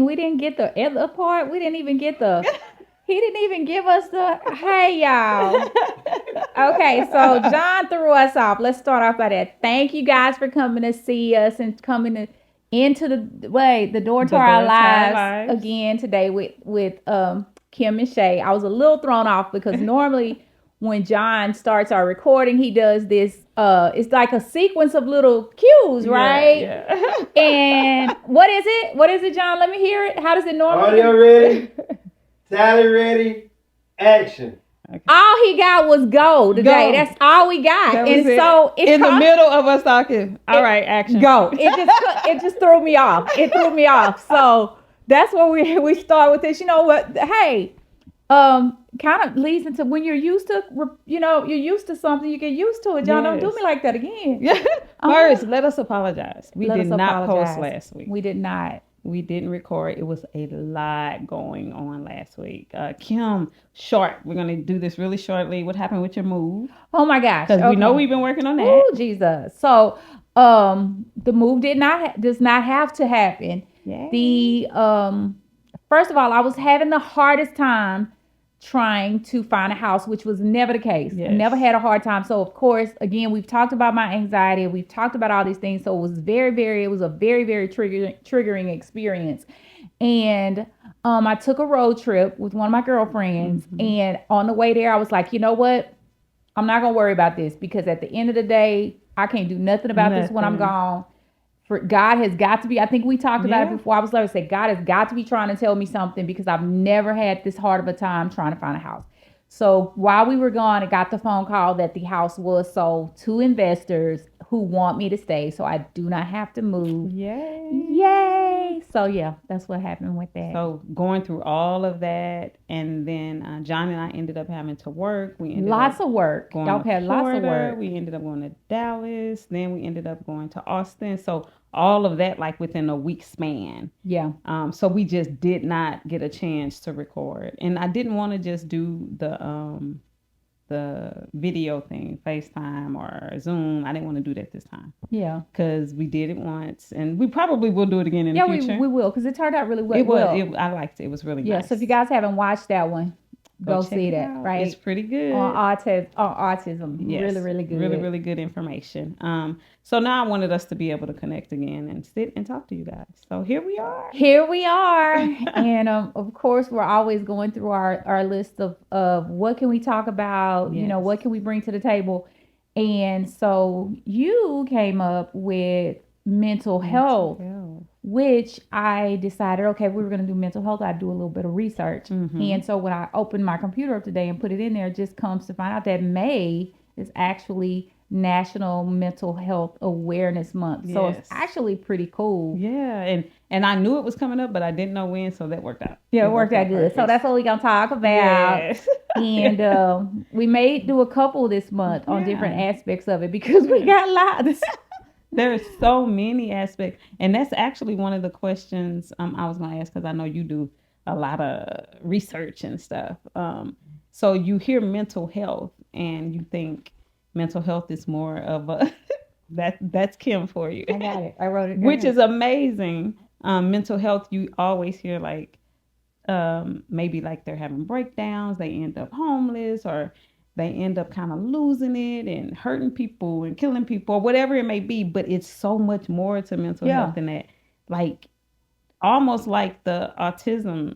dang, we didn't get the other part. We didn't even get the. He didn't even give us the. Hey, y'all. Okay, so John threw us off. Let's start off by that. Thank you guys for coming to see us and coming into the door to The our door to our lives lives. again today with Kim and Shay. I was a little thrown off because normally when John starts our recording, he does this. It's like a sequence of little cues, Yeah, right? yeah. And what is it? What is it, John? Let me hear it. How does it normally? Audio ready, tally ready, action. All he got was go today. Go. That's all we got. That And was it. so it's In the middle of us talking. All right, action. Go. It just threw me off. It threw me off. So that's where we start with this. You know what? Hey, kind of leads into when you're used to, you're used to something, you get used to it. Y'all don't do Yes. me like that again. Yeah. First, let us apologize. We Let did us not apologize. post last week. We did not. We didn't record. It was a lot going on last week. Kim, short. We're gonna do this really shortly. What happened with your move? Oh my gosh. Because we know Okay. we've been working on that. Oh Jesus. So the move does not have to happen. Yeah. The first of all, I was having the hardest time trying to find a house, which was never the case. I Yes. never had a hard time. So of course, again, we've talked about my anxiety, we've talked about all these things. So it was a very, very triggering experience. And I took a road trip with one of my girlfriends, and on the way there, I was like, you know what? I'm not gonna worry about this because at the end of the day, I can't do nothing about this when I'm Nothing. gone. For God has got to be. I think we talked about it Yeah. before. I was like, say God has got to be trying to tell me something because I've never had this hard of a time trying to find a house. So while we were gone, I got the phone call that the house was sold to investors who want me to stay, so I do not have to move. Yay. Yay! So yeah, that's what happened with that. So going through all of that, and then John and I ended up having to work. We ended Lots up of work. going Y'all to had lots of Florida. work. We ended up going to Dallas. Then we ended up going to Austin. So all of that like within a week span. Yeah. So we just did not get a chance to record, and I didn't want to just do the video thing, FaceTime or Zoom. I didn't want to do that this time Yeah. because we did it once, and we probably will do it again in Yeah, the future. we will because it turned out really well. It was. I liked it. It was really Yeah, nice. so if you guys haven't watched that one, go check see it that, out. right? It's pretty good. On autism. Yes. Really good. Really good information. So now I wanted us to be able to connect again and sit and talk to you guys. So here we are. Here we are. And of course, we're always going through our list of what can we talk about, Yes. what can we bring to the table. And so you came up with mental health, which I decided, okay, we were going to do mental health. I'd do a little bit of research. Mhm. And so when I opened my computer up today and put it in there, it just comes to find out that May is actually National Mental Health Awareness Month. So Yes. it's actually pretty cool. Yeah, and I knew it was coming up, but I didn't know when, so that worked out. Yeah, it worked out good. So perfect. that's what we're going to talk about. Yes. And we may do a couple this month on Yeah. different aspects of it because we got lots. There's so many aspects, and that's actually one of the questions I was going to ask because I know you do a lot of research and stuff. So you hear mental health and you think mental health is more of a that's Kim for you. I got it. I wrote it down. Which is amazing. Mental health, you always hear like maybe like they're having breakdowns, they end up homeless, or they end up kind of losing it and hurting people and killing people or whatever it may be. But it's so much more to mental health than that. Like almost like the autism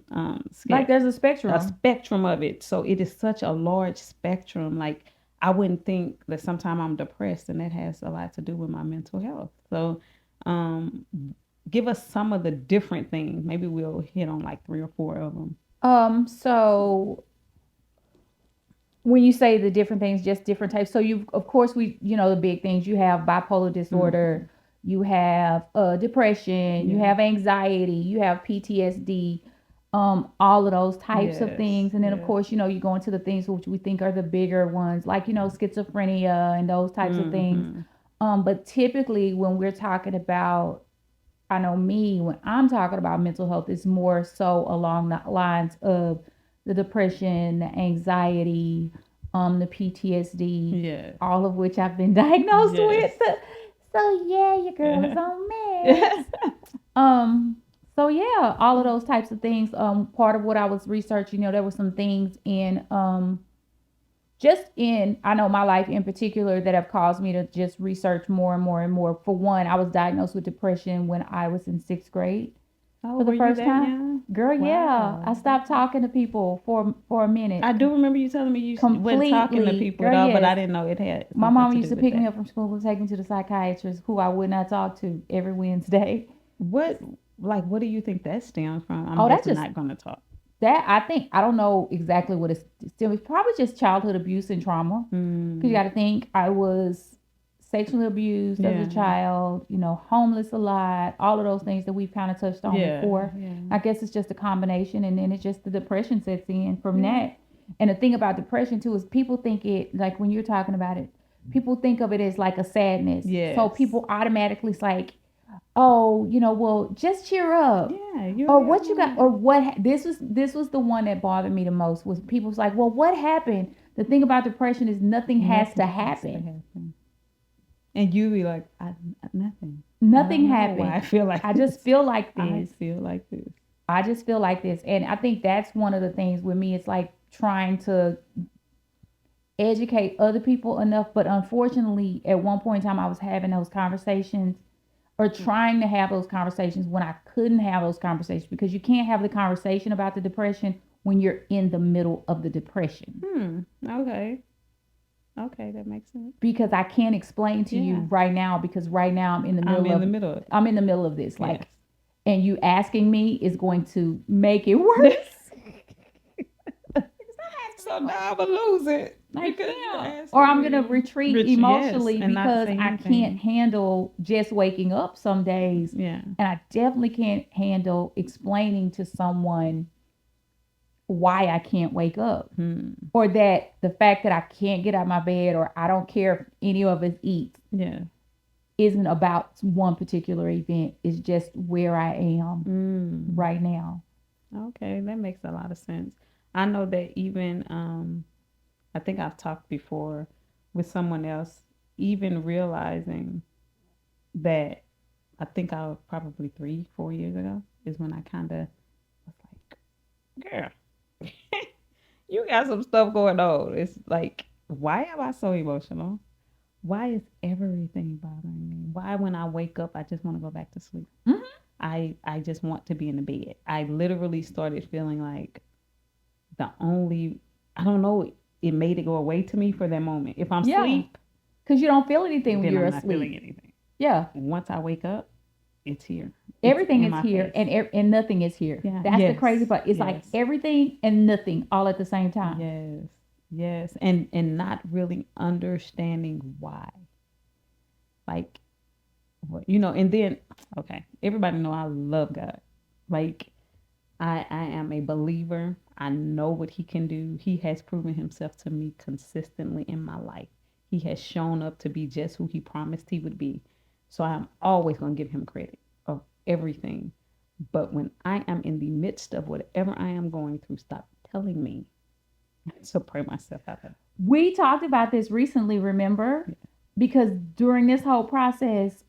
like there's a spectrum. A spectrum of it. So it is such a large spectrum. Like I wouldn't think that sometimes I'm depressed, and that has a lot to do with my mental health. So give us some of the different things. Maybe we'll hit on like 3 or 4 of them. So when you say the different things, just different types. So you, of course, the big things. You have bipolar disorder, you have depression, you have anxiety, you have PTSD, all of those types of things. And then of course, you go into the things which we think are the bigger ones, like schizophrenia and those types of things. But typically when we're talking about, I know me, when I'm talking about mental health, it's more so along the lines of the depression, the anxiety, the PTSD, all of which I've been diagnosed with. So yeah, your girl is on meds. So yeah, all of those types of things. Part of what I was researching, there were some things in just in I know my life in particular that have caused me to just research more and more and more. For one, I was diagnosed with depression when I was in 6th grade. Oh, For the were you first that time? young? Girl, yeah. Wow. I stopped talking to people for a minute. I do remember you telling me you wasn't talking to Completely. people Girl, at all, but I yes. didn't know it had My something mom to used do to with pick me that. up from school and take me to the psychiatrist, who I would not talk to every Wednesday. What what do you think that stems from? I'm Oh, that's definitely just not gonna talk. that. I think I don't know exactly what it's still. It's probably just childhood abuse and trauma. Because you got to think, I was sexually abused as Yeah. a child, homeless a lot, all of those things that we've kind of touched on before. Yeah. I guess it's just a combination, and then it's just the depression sets in from Yeah. that. And the thing about depression too is people think it, like when you're talking about it, people think of it as like a sadness. Yes. So people automatically it's like, oh, well, just cheer up. Yeah, you're Or what you got, or this was the one that bothered me the most was people's like, well, what happened? The thing about depression is nothing has to happen. And you be like, nothing. Nothing I don't know happened. why I feel like I just feel like I this. feel like this. I just feel like this. And I think that's one of the things with me. It's like trying to educate other people enough. But unfortunately, at one point in time, I was having those conversations or trying to have those conversations when I couldn't have those conversations, because you can't have the conversation about the depression when you're in the middle of the depression. Okay. Okay, that makes sense. Because I can't explain to you right now, because right now I'm in the middle of this. Like, Yes. and you asking me is going to make it worse. So now I'm gonna lose it. Like, Because yeah. you asked Or I'm me. gonna retreat Yes, emotionally and not because say I anything. can't handle just waking up some days, Yeah. and I definitely can't handle explaining to someone why I can't wake up, or that the fact that I can't get out of my bed, or I don't care if any of us eat, Yeah. isn't about one particular event. It's just where I am right now. Okay, that makes a lot of sense. I know that even I think I've talked before with someone else, even realizing that I think I was probably 3-4 years ago is when I kind of was like, girl, you got some stuff going on. It's like, why am I so emotional? Why is everything bothering me? Why, when I wake up, I just want to go back to sleep? Mhm. I just want to be in the bed. I literally started feeling like I don't know, it made it go away to me for that moment. If I'm Yeah. asleep, Because you don't feel anything when then you're I'm not feeling asleep. anything. Yeah. Once I wake up, it's here. Everything in is my here, face. and nothing is here. Yeah. That's the Yes. crazy part. It's like Yes. everything and nothing all at the same time. Yes. And not really understanding why. Like, and then, okay, everybody know I love God. Like, I am a believer. I know what he can do. He has proven himself to me consistently in my life. He has shown up to be just who he promised he would be. So I'm always going to give him credit of everything. But when I am in the midst of whatever I am going through, stop telling me to pray myself out of it. We talked about this recently, remember? Yeah. Because during this whole process,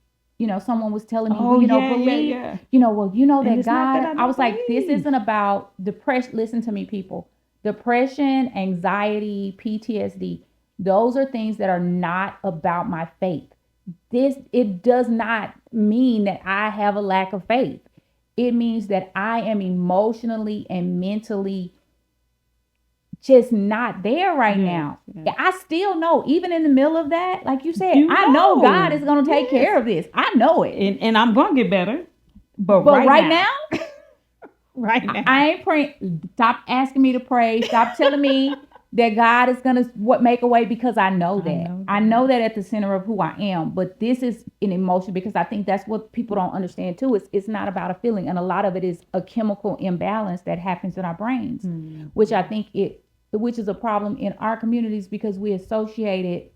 someone was telling me, believe, yeah. that And it's not God, that I I don't was like, this believe. isn't about depression. Listen to me, people. Depression, anxiety, PTSD, those are things that are not about my faith. It does not mean that I have a lack of faith. It means that I am emotionally and mentally just not there right now. Yeah. I still know, even in the middle of that, like you said, You I know know. God is going to take Yes. care of this. I know it. And I'm going to get better. But right now, right now. I ain't praying. Stop asking me to pray. Stop telling me that God is going to make a way, because I know that. I know that at the center of who I am. But this is an emotion, because I think that's what people don't understand too. It's not about a feeling. And a lot of it is a chemical imbalance that happens in our brains, which I think which is a problem in our communities, because we associate it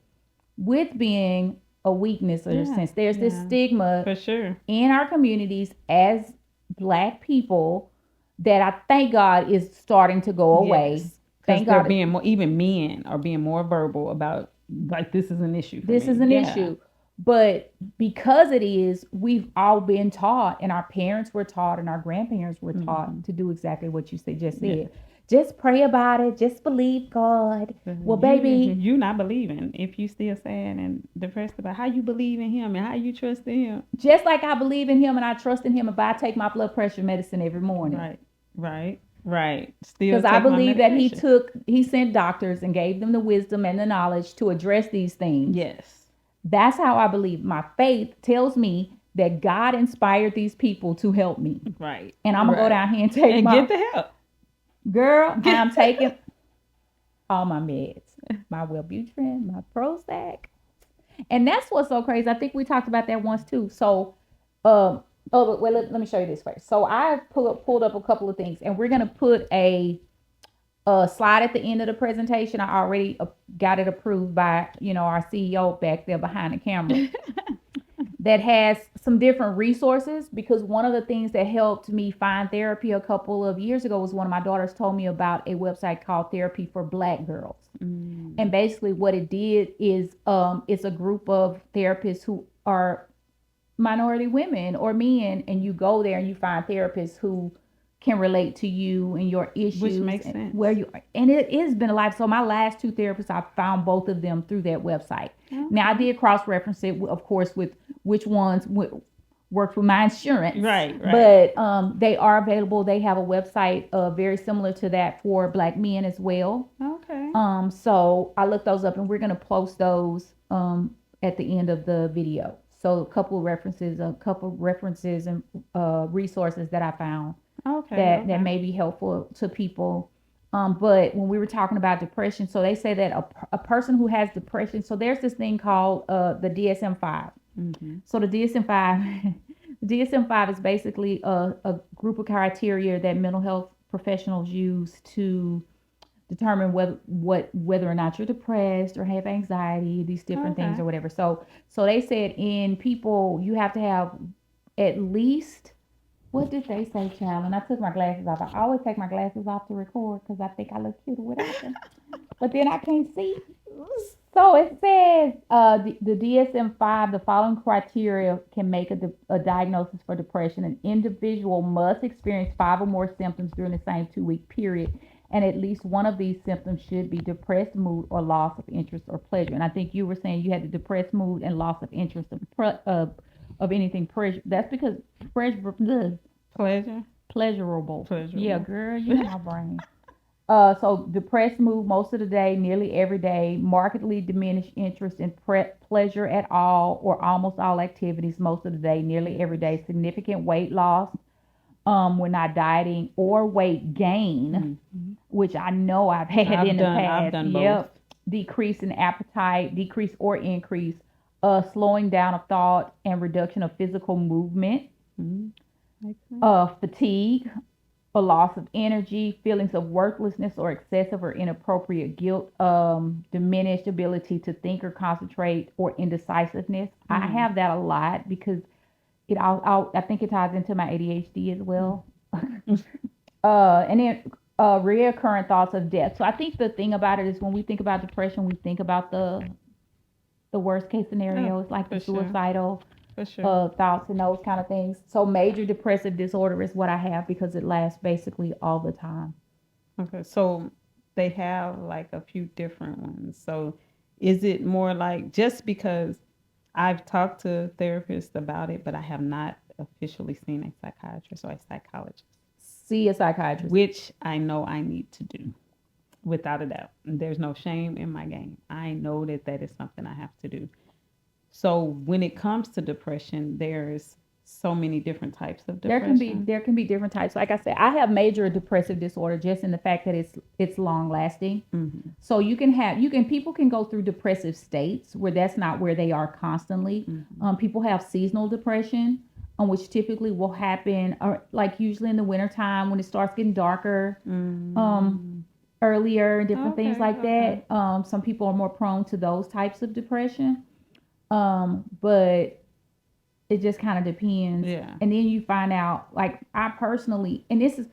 with being a weakness, or since there's this stigma for sure in our communities as Black people that I thank God is starting to go away. Yes. Thank they're God. being more, even men are being more verbal about, like, this is an issue. This is an issue. But because it is, we've all been taught, and our parents were taught, and our grandparents were taught to do exactly what you just said. Yeah. Just pray about it. Just believe God. Well, baby, you not believing if you still sad and depressed about how you believe in him and how you trust in him. just like I believe in him and I trust in him, if I take my blood pressure medicine every morning. Right. Still Because I take my believe that medication. he sent doctors and gave them the wisdom and the knowledge to address these things. Yes. That's how I believe. My faith tells me that God inspired these people to help me. Right. And I'm going to go down here and take And my, get the help. girl, I'm taking all my meds, my Wellbutrin, my Prozac. And that's what's so crazy. I think we talked about that once too. So, but well, let me show you this first. So I pulled up a couple of things, and we're gonna put a slide at the end of the presentation. I already got it approved by our CEO back there behind the camera. That has some different resources, because one of the things that helped me find therapy a couple of years ago was one of my daughters told me about a website called Therapy for Black Girls. And basically what it did is it's a group of therapists who are minority women or men, and you go there and you find therapists who can relate to you and your issues, Which makes and sense. where you are. And it has been a life. So my last two therapists, I found both of them through that website. Okay. Now I did cross-reference it, of course, with which ones worked with my insurance. Right. But they are available. They have a website very similar to that for Black men as well. Okay. So I looked those up, and we're gonna post those at the end of the video. So a couple of references and resources that I found Okay. that may be helpful to people. But when we were talking about depression, so they say that a person who has depression, so there's this thing called the DSM-5. Mm-hmm. So the DSM-5, the DSM-5 is basically a group of criteria that mental health professionals use to determine whether or not you're depressed or have anxiety, these different things Okay. or whatever. So they said in people, you have to have at least, what did they say, child? And I took my glasses off. I always take my glasses off to record because I think I look cuter without them. But then I can't see. So it says the DSM-5, the following criteria can make a diagnosis for depression. An individual must experience 5 or more symptoms during the same 2-week period, and at least one of these symptoms should be depressed mood or loss of interest or pleasure. And I think you were saying you had the depressed mood and loss of interest of anything pleasure. That's because pleasurable. Pleasurable. Yeah, girl, you know my brain. So depressed mood most of the day, nearly every day, markedly diminished interest in pleasure at all or almost all activities most of the day, nearly every day, significant weight loss when not dieting, or weight gain, which I know I've had in the past. I've done both. Decrease in appetite, decrease or increase, slowing down of thought and reduction of physical movement, fatigue, a loss of energy, feelings of worthlessness or excessive or inappropriate guilt, diminished ability to think or concentrate, or indecisiveness. I have that a lot because I think it ties into my ADHD as well. And then reoccurring thoughts of death. So I think the thing about it is when we think about depression, we think about the worst case scenarios, like the for sure. suicidal For sure. thoughts and those kind of things. So major depressive disorder is what I have because it lasts basically all the time. Okay. So they have like a few different ones. So is it more like, just because I've talked to therapists about it, but I have not officially seen a psychiatrist or a psychologist, See a psychiatrist. which I know I need to do without a doubt. There's no shame in my game. I know that is something I have to do. So when it comes to depression, there's so many different types of depression. There can be different types. Like I said, I have major depressive disorder just in the fact that it's long lasting. Mm-hmm. So people can go through depressive states where that's not where they are constantly. Mm-hmm. People have seasonal depression, which typically will happen like usually in the wintertime when it starts getting darker, earlier, and different things like that. Some people are more prone to those types of depression. But it just kind of depends. Yeah. And then you find out, like I personally, and this is,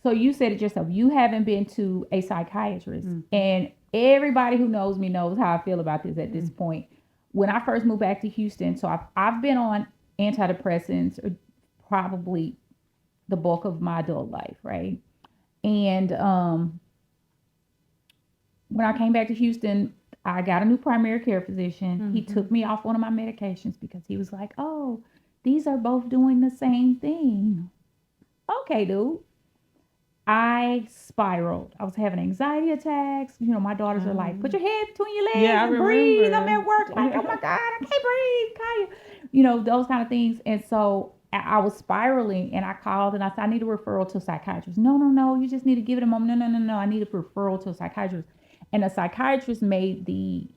so you said it yourself, you haven't been to a psychiatrist, and everybody who knows me knows how I feel about this at this point. when I first moved back to Houston, so I've been on antidepressants probably the bulk of my adult life, right? And when I came back to Houston, I got a new primary care physician. He took me off one of my medications because he was like, "Oh, these are both doing the same thing." Okay, dude. I spiraled. I was having anxiety attacks. You know, my daughters are like, "Put your head between your legs Yeah, I and breathe." I'm remember. at work, like, "Oh my God, I can't breathe." Kaya. You know, those kind of things. And so I was spiraling, and I called and I said, "I need a referral to a psychiatrist." No, no, no. You just need to give it a moment. No, no, no, no. I need a referral to a psychiatrist. And the psychiatrist made the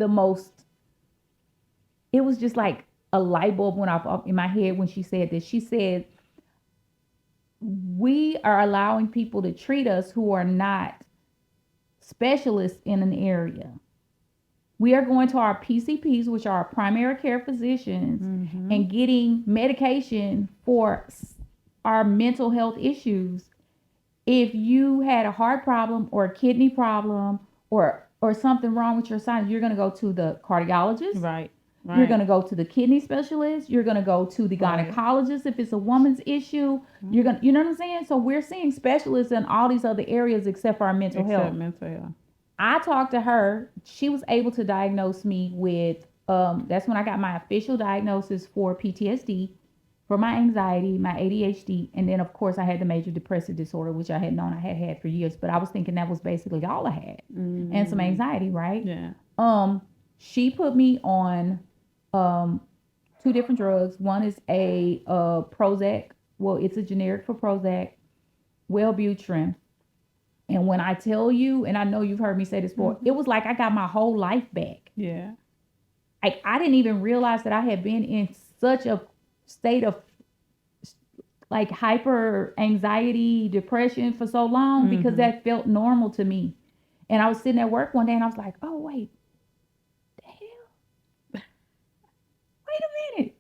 most. It was just like a light bulb went off in my head when she said this. She said, we are allowing people to treat us who are not specialists in an area. We are going to our PCPs, which are our primary care physicians, and getting medication for our mental health issues. If you had a heart problem or a kidney problem or something wrong with your sinus, you're going to go to the cardiologist. Right. You're going to go to the kidney specialist. You're going to go to the gynecologist if it's a woman's issue. You're going to, you know what I'm saying? So we're seeing specialists in all these other areas except for our mental health. I talked to her. She was able to diagnose me with, that's when I got my official diagnosis for PTSD, for my anxiety, my ADHD. And then, of course, I had the major depressive disorder, which I had known I had for years. But I was thinking that was basically all I had. And some anxiety, right? Yeah. She put me on two different drugs. One is a Prozac. Well, it's a generic for Prozac, Wellbutrin. And when I tell you, and I know you've heard me say this before, it was like I got my whole life back. Yeah. Like I didn't even realize that I had been in such a state of like hyper anxiety, depression for so long because that felt normal to me. And I was sitting at work one day and I was like, "Oh, wait. The hell? Wait a minute.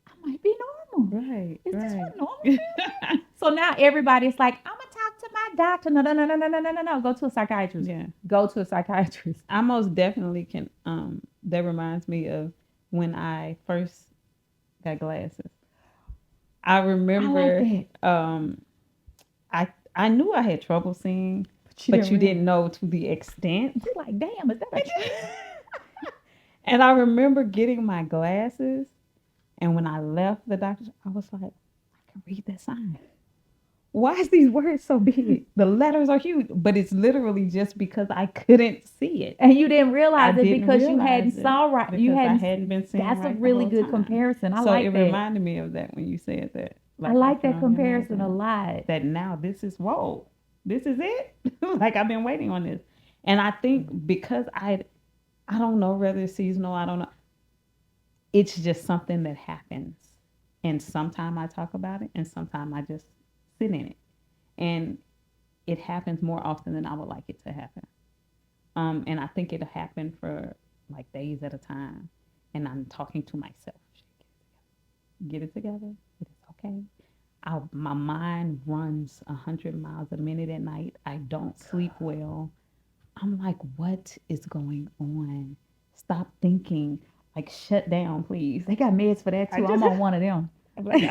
I might be normal. Right. Is this what normal feels like?" So now everybody's like, "I'm gonna talk to my doctor." No, no, no, no, no, no, no, no, no. Go to a psychiatrist. Yeah. Go to a psychiatrist. I most definitely can. That reminds me of when I first got glasses. I remember. I knew I had trouble seeing, but you didn't know to the extent. You're like, "Damn, is that a trend?" And I remember getting my glasses, and when I left the doctor's, I was like, I can read that sign. Why is these words so big? The letters are huge, but it's literally just because I couldn't see it. And you didn't realize I it didn't because you realize hadn't it saw right. You because I hadn't. hadn't been seeing That's right a the really whole good time. comparison. I So like it that. reminded me of that when you said that. I like that can comparison a imagine lot. that now this is whoa, this is it. Like I've been waiting on this, and I think because I don't know whether it's seasonal. I don't know. It's just something that happens, and sometimes I talk about it, and sometimes I just sit in it, and it happens more often than I would like it to happen. And I think it'll happen for like days at a time, and I'm talking to myself. Get it together. It is okay. My mind runs 100 miles a minute at night. I don't sleep well. I'm like, what is going on? Stop thinking. Like, shut down, please. They got meds for that too. I'm on one of them. Like,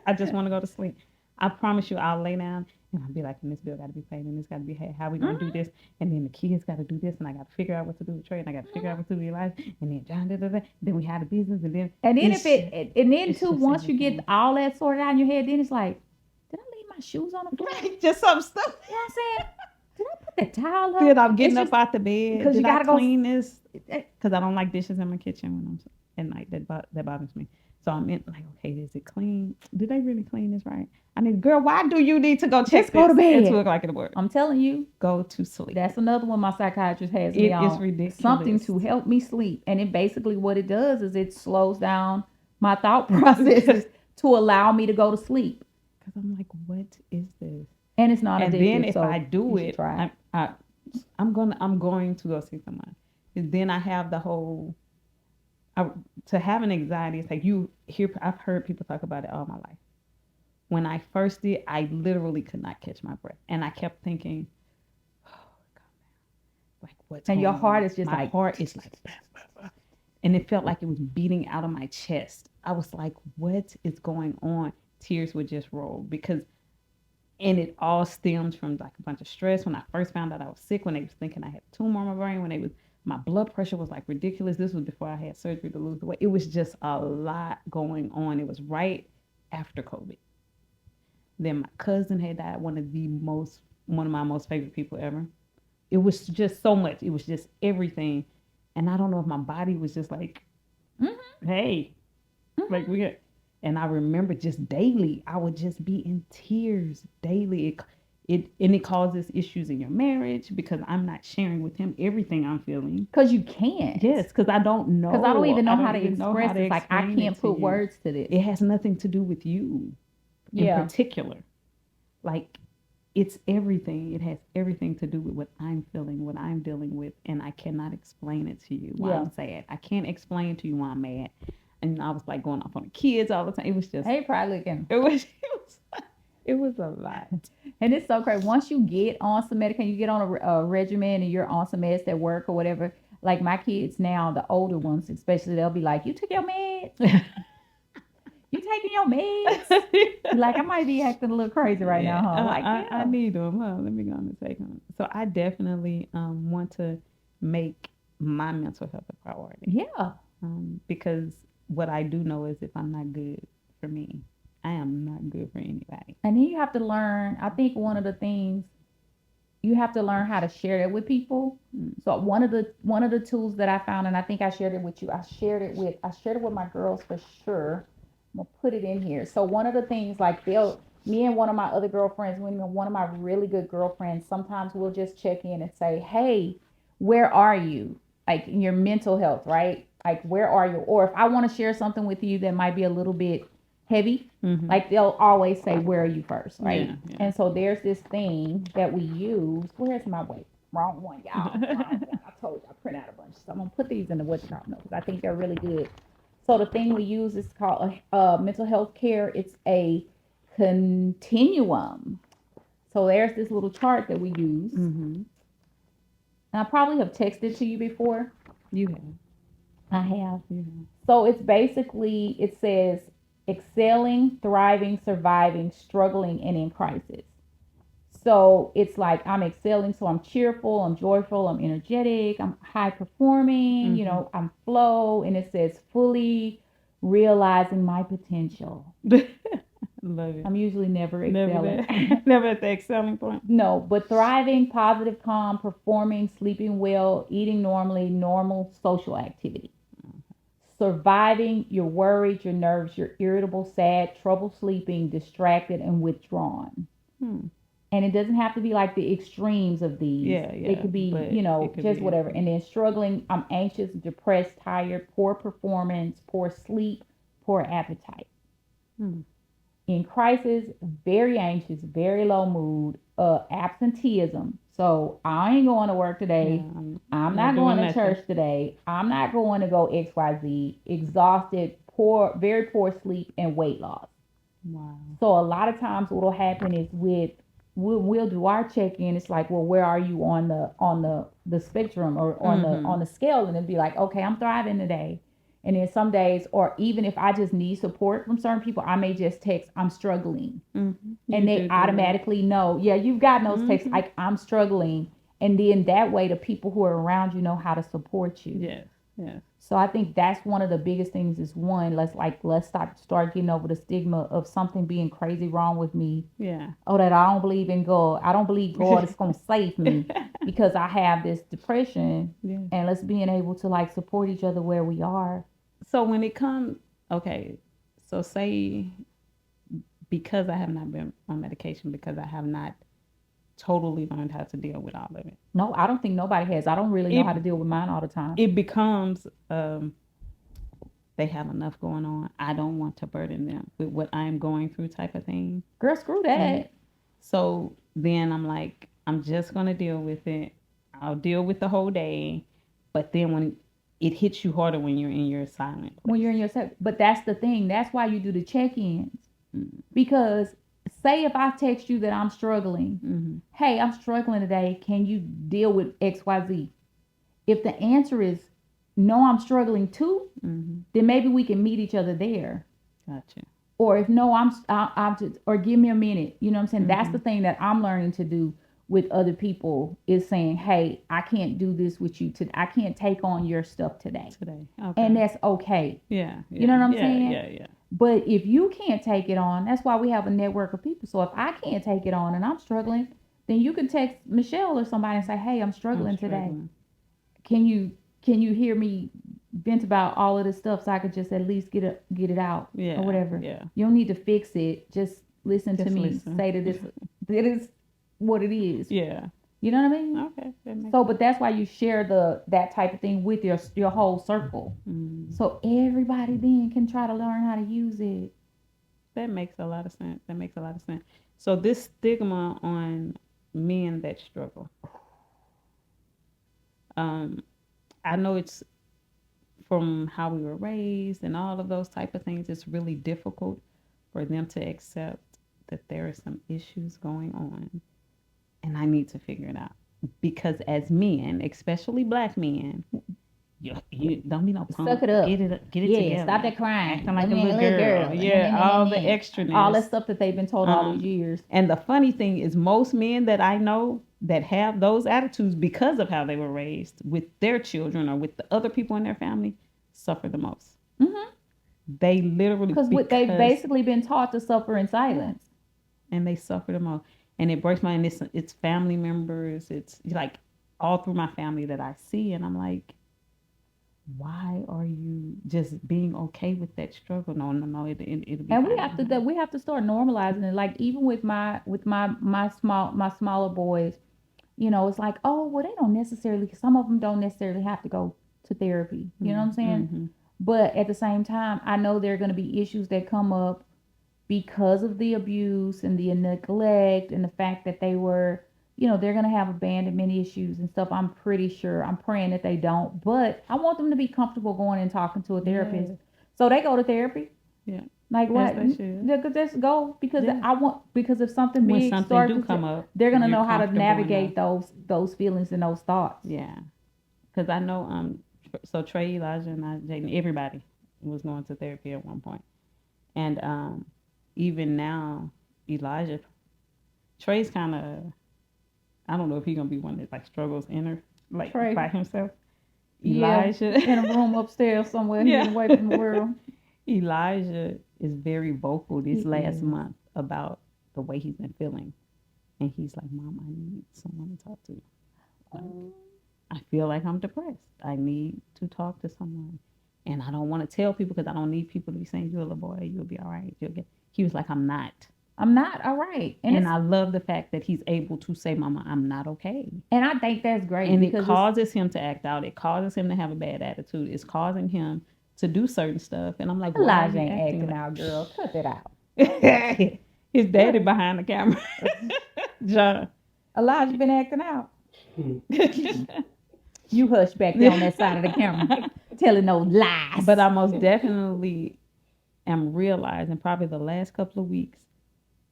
I just want to go to sleep. I promise you, I'll lay down and I'll be like, and this bill got to be paid, and this got to be paid. How we gonna do this? And then the kids got to do this, and I got to figure out what to do with Trey, and I got to figure out what to do with life, and then John did that. Then we had a business, and then if it, and then it's too, just once you everything. get all that sorted out in your head, then it's like, did I leave my shoes on the floor? just some stuff. You know what I'm saying? Did I put that towel up? Then I'm getting It's up out the bed. 'cause you Did I gotta go- clean this? Because I don't like dishes in my kitchen when I'm at night. That bothers me. So I'm in like, okay, is it clean? Did they really clean this right? I mean, girl, why do you need to go check Just go to this bed. at 2:00 in the morning? I'm telling you, Go to sleep. that's another one my psychiatrist has It me is on. ridiculous. Something to help me sleep. And it basically what it does is it slows down my thought processes to allow me to go to sleep. Because I'm like, what is this? And it's not And addictive. then if so I do you should it, try it. I'm going to go see someone. And then I have the whole to have an anxiety. It's like I've heard people talk about it all my life. When I first did, I literally could not catch my breath, and I kept thinking, "Oh, calm down. Like, what's And your going heart on? is just My like, heart is like, and it felt like it was beating out of my chest. I was like, what is going on? Tears would just roll because, and it all stems from like a bunch of stress. When I first found out I was sick, when they was thinking I had a tumor on my brain, when they was, my blood pressure was like ridiculous. This was before I had surgery to lose the weight. It was just a lot going on. It was right after COVID. Then my cousin had died, one of my most favorite people ever. It was just so much. It was just everything. And I don't know if my body was just like, Mhm. hey, like we got, and I remember just daily, I would just be in tears daily. It causes issues in your marriage because I'm not sharing with him everything I'm feeling. because you can't. Yes, because I don't know. Because I don't even know how to even know express how to it. Like, I explain can't it to put you. words to this. It has nothing to do with you in Yeah. particular. Like, it's everything. It has everything to do with what I'm feeling, what I'm dealing with, and I cannot explain it to you why Yeah. I'm sad. I can't explain to you why I'm mad. And I was like going off on the kids all the time. It was just, Hey, probably looking. it was a lot. And it's so crazy. Once you get on some medication, you get on a regimen and you're on some meds at work or whatever. Like my kids now, the older ones especially, they'll be like, you took your meds? You taking your meds? Like, I might be acting a little crazy right now, huh? Like, I yeah. need them. Let me go on and take them. So I definitely want to make my mental health a priority. Yeah. Because what I do know is if I'm not good for me, I am not good for anybody. And then you have to learn, I think one of the things, you have to learn how to share that with people. So one of the tools that I found, and I think I shared it with you, I shared it with my girls for sure. I'm gonna put it in here. So one of the things, like, me and one of my other girlfriends, one of my really good girlfriends, sometimes we'll just check in and say, hey, where are you? Like, in your mental health, right? Like, where are you? Or if I want to share something with you that might be a little bit heavy, like, they'll always say, where are you first, right? Yeah, yeah. And so there's this thing that we use. Where's my weight? Wrong one, y'all. Wrong one. I told you I print out a bunch. So I'm gonna put these in the what's called notes. I think they're really good. So the thing we use is called mental health care. It's a continuum. So there's this little chart that we use. Mm-hmm. And I probably have texted to you before. You have. I have. You have. So it's basically, it says excelling, thriving, surviving, struggling, and in crisis. So it's like I'm excelling, so I'm cheerful, I'm joyful, I'm energetic, I'm high performing, I'm flow, and it says fully realizing my potential. Love it. I'm usually never Never excelling. never at the excelling point. No, but thriving, positive, calm, performing, sleeping well, eating normally, normal social activity. Surviving, you're worried, you're nervous, you're irritable, sad, trouble sleeping, distracted, and withdrawn. And it doesn't have to be like the extremes of these. Yeah. It could be, it could just be whatever. And then struggling, I'm anxious, depressed, tired, poor performance, poor sleep, poor appetite. In crisis, very anxious, very low mood, absenteeism. So I ain't going to work today. Yeah, I'm not going to church today. I'm not going to go XYZ. Exhausted, poor, very poor sleep, and weight loss. Wow. So a lot of times what will happen is we'll do our check-in. It's like, well, where are you on the spectrum or on the scale? And it'll be like, okay, I'm thriving today. And then some days, or even if I just need support from certain people, I may just text, I'm struggling. And they automatically know, yeah, you've gotten those texts, like, I'm struggling. And then that way the people who are around you know how to support you. Yes. Yes. So I think that's one of the biggest things is, one, let's start getting over the stigma of something being crazy wrong with me. Yeah. Oh, that I don't believe in God. I don't believe God is going to save me because I have this depression. Yeah. And let's being able to, like, support each other where we are. So when it comes, okay, so say because I have not been on medication, because I have not totally learned how to deal with all of it. No, I don't think nobody has. I don't really know how to deal with mine all the time. It becomes, they have enough going on. I don't want to burden them with what I'm going through type of thing. Girl, screw that. So then I'm like, I'm just going to deal with it. I'll deal with the whole day. But then when it hits you harder when you're in your silent place. When you're in your but that's the thing. That's why you do the check-ins. Because say if I text you that I'm struggling, hey, I'm struggling today. Can you deal with XYZ? If the answer is no, I'm struggling too, Mm-hmm. then maybe we can meet each other there. Gotcha. Or if no, I'm just, or give me a minute. You know what I'm saying? That's Mhm. the thing that I'm learning to do with other people is saying, hey, I can't do this with you today. I can't take on your stuff today. Today. Okay. And that's okay. yeah. You know what I'm yeah, saying? Yeah. But if you can't take it on, that's why we have a network of people. So if I can't take it on and I'm struggling, then you can text Michelle or somebody and say, hey, I'm struggling today. Can you hear me vent about all of this stuff so I could just at least get it out Yeah. or whatever? Yeah. You don't need to fix it. Just listen to Just me listen. say that that is what it is. Yeah. You know what I mean? Okay. That makes So, but that's why you share that type of thing with your whole circle, mm, so everybody then can try to learn how to use it. that makes a lot of sense. That makes a lot of sense. So this stigma on men that struggle. I know it's from how we were raised and all of those type of things. It's really difficult for them to accept that there are some issues going on, and I need to figure it out. Because as men, especially black men, you don't be no punk. Suck it up. Get it Yeah, together. stop that crying. Acting like a Let me- little little girl. Yeah, all the extraness. all that stuff that they've been told all Uh-uh. these years. And the funny thing is, most men that I know that have those attitudes because of how they were raised with their children or with the other people in their family suffer the most. Mm-hmm. They literally Because they've basically been taught to suffer in silence. and they suffer the most. And it breaks my and it's family members. It's like all through my family that I see, and I'm like, why are you just being okay with that struggle? No. It'll be And we fine. have to start normalizing it. Like even with my smaller boys, you know, it's like, oh well, they don't necessarily. Some of them don't necessarily have to go to therapy. You know what I'm saying? Mhm. But at the same time, I know there are going to be issues that come up because of the abuse and the neglect and the fact that they were, you know, they're going to have abandonment issues and stuff. I'm pretty sure. I'm praying that they don't. But I want them to be comfortable going and talking to a therapist. Yeah. So they go to therapy. Yeah. Like Yes, what? they should. Yeah, just go because Yeah. because if something When big something starts do to come up, they're gonna you're know how to comfortable navigate those feelings and those thoughts. Yeah, because I know so Trey, Elijah, and I, Jaden, everybody was going to therapy at one point, and even now, Elijah, Trey's kind of, I don't know if he's gonna be one that like struggles inner like Trey. by himself. Yeah, Elijah in a room upstairs somewhere, Yeah. hidden away from the world. Elijah is very vocal this He last is. month about the way he's been feeling, and he's like, "Mom, I need someone to talk to. Like, I feel like I'm depressed. I need to talk to someone, and I don't want to tell people because I don't need people to be saying you're a little boy, you'll be all right. You'll get." He was like, "I'm not." I'm not all right, And I love the fact that he's able to say, "Mama, I'm not okay." and I think that's great And it because causes him to act out. It causes him to have a bad attitude. It's causing him to do certain stuff. And I'm like, why are Elijah you ain't acting like- out, girl. Cut it out. His daddy behind the camera. John. Elijah been acting out. You hush back there on that side of the camera, telling those lies. But I most definitely am realizing probably the last couple of weeks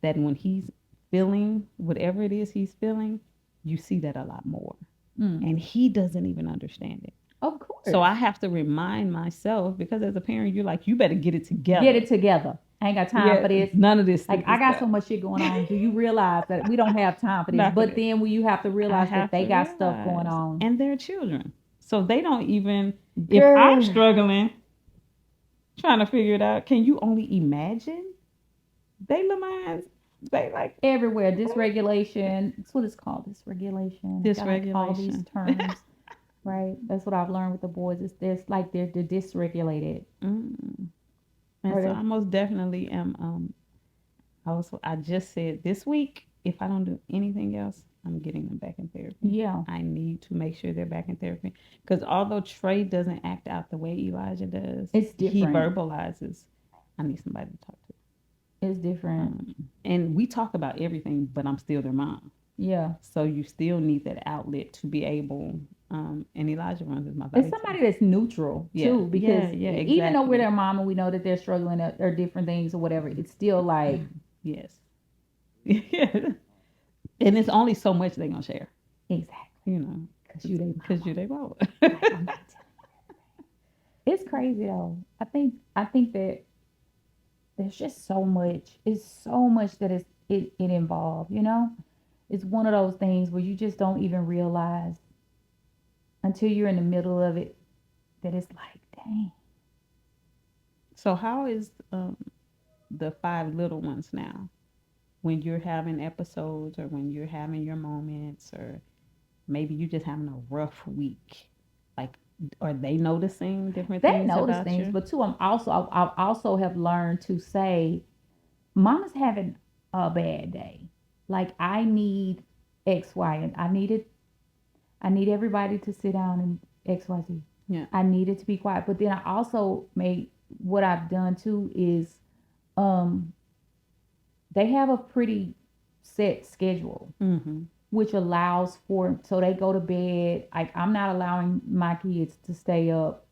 that when he's feeling whatever it is he's feeling, you see that a lot more. And he doesn't even understand it. Of course. So I have to remind myself, because as a parent, you're like, you better get it together. Get it together. I ain't got time Yeah, for this. None of this. Like, stupid I got stuff. so much shit going on. Do you realize that we don't have time for this? Not for But this. then when you have to I realize that have they to got stuff realize. going on. And they're children. So they don't even, if Girl. I'm struggling, trying to figure it out, can you only imagine? They little minds, they like, Everywhere, dysregulation. That's what it's called, dysregulation. Got all these Dysregulation. terms, right? That's what I've learned with the boys. It's there's like they're dysregulated. And Or so they- I most definitely am, I just said this week, if I don't do anything else, I'm getting them back in therapy. Yeah, I need to make sure they're back in therapy. Because although Trey doesn't act out the way Elijah does, It's he different. verbalizes, I need somebody to talk to. it's different. And we talk about everything, but I'm still their mom. Yeah, So you still need that outlet to be able, and Elijah runs his mouth. it's somebody that's neutral Yeah, too, because yeah, even though we're exactly. their mom and we know that they're struggling or different things or whatever, it's still like Yes. Yeah. And it's only so much they're going to share, exactly. you know. Because you they bought. I'm not telling you. It's crazy though. I think that there's just so much. It's so much that it involved. It's one of those things where you just don't even realize until you're in the middle of it that it's like, dang. So how is the five little ones now? When you're having episodes or when you're having your moments or maybe you just having a rough week. Like, are they noticing different They things notice about things, you? but too, I also have learned to say, Mama's having a bad day. Like I need X, Y, and I need everybody to sit down and X, Y, Z. Yeah. I need it to be quiet. But then I also made what I've done too is um they have a pretty set schedule, Mm-hmm. which allows for so they go to bed. Like I'm not allowing my kids to stay up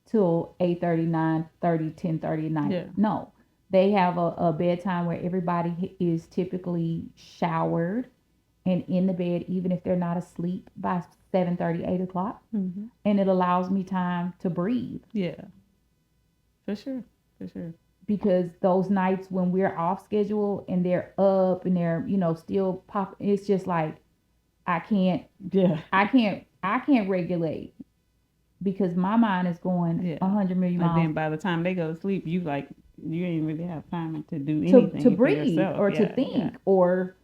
till 8:30, 9:30, 10:30 at night. Yeah. No. They have a bedtime where everybody is typically showered and in the bed, even if they're not asleep by 7:30, 8 o'clock. Mm-hmm. And it allows me time to breathe. Yeah. For sure. For sure. Because those nights when we're off schedule and they're up and they're, still pop, it's just like I can't Yeah. I can't regulate because my mind is going Yeah. 100 million And then miles by the time they go to sleep, you ain't really have time to do to anything to for breathe yourself. or Yeah, to think or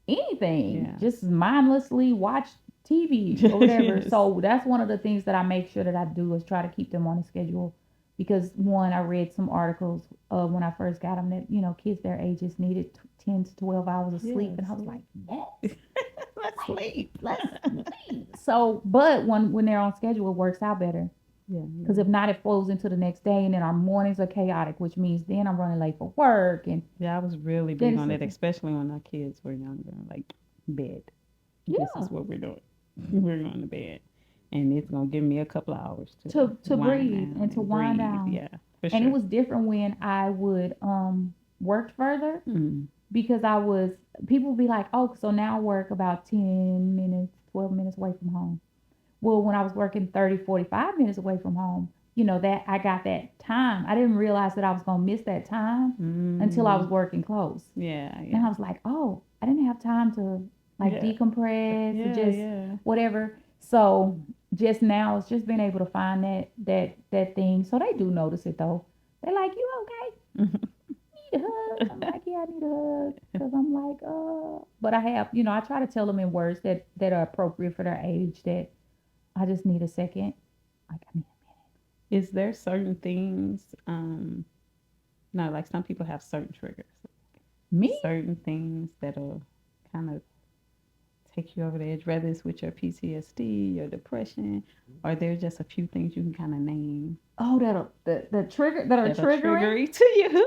anything. Yeah. Just mindlessly watch TV or whatever. Yes. So that's one of the things that I make sure that I do is try to keep them on a schedule. Because one, I read some articles when I first got them that kids their ages needed 10 to 12 hours of sleep, and I was like, yes, Let's sleep. let's sleep. So, but when they're on schedule, it works out better. Yeah. Because if not, it flows into the next day, and then our mornings are chaotic, which means then I'm running late for work. And Yeah, I was really big Then on it's it, especially when our kids were younger. Like bed. This Yeah. is what we're doing. We're going to bed, and it's gonna give me a couple of hours to wind breathe down and to wind breathe. down. Yeah, for And sure. it was different when I would work further Mm. because people would be like, oh, so now I work about 10 minutes, 12 minutes away from home. Well, when I was working 30, 45 minutes away from home, that I got that time. I didn't realize that I was going to miss that time until I was working close. Yeah, And yeah. I was like, oh, I didn't have time to Yeah. decompress or Yeah, just yeah. whatever. So just now it's just being able to find that thing. So they do notice it though. They're like, you okay? Need a hug? I'm like, yeah, I need a hug. Because I'm like, but I have, I try to tell them in words that are appropriate for their age that I just need a second. Like I need Is there certain things? No, like some people have certain triggers, me. certain things that'll kind of take you over the edge, whether it's with your PTSD, your depression, or there's just a few things you can kind of name Oh, the trigger that are that are triggering. triggering to you.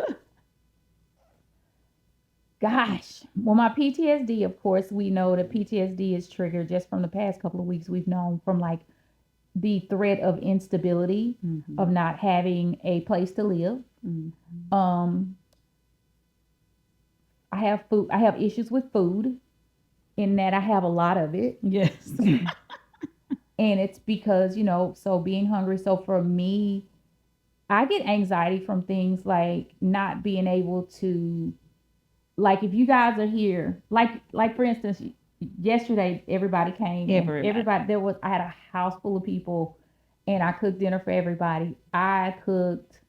Gosh, well, my PTSD, of course, we know that PTSD is triggered just from the past couple of weeks. We've known from like the threat of instability, Mhm. of not having a place to live. Mhm. I have food. I have issues with food, in that I have a lot of it, Yes. and it's because so being hungry. So for me, I get anxiety from things like not being able to, like if you guys are here, like for instance, yesterday everybody came. And Everybody. I had a house full of people, and I cooked dinner for everybody. I cooked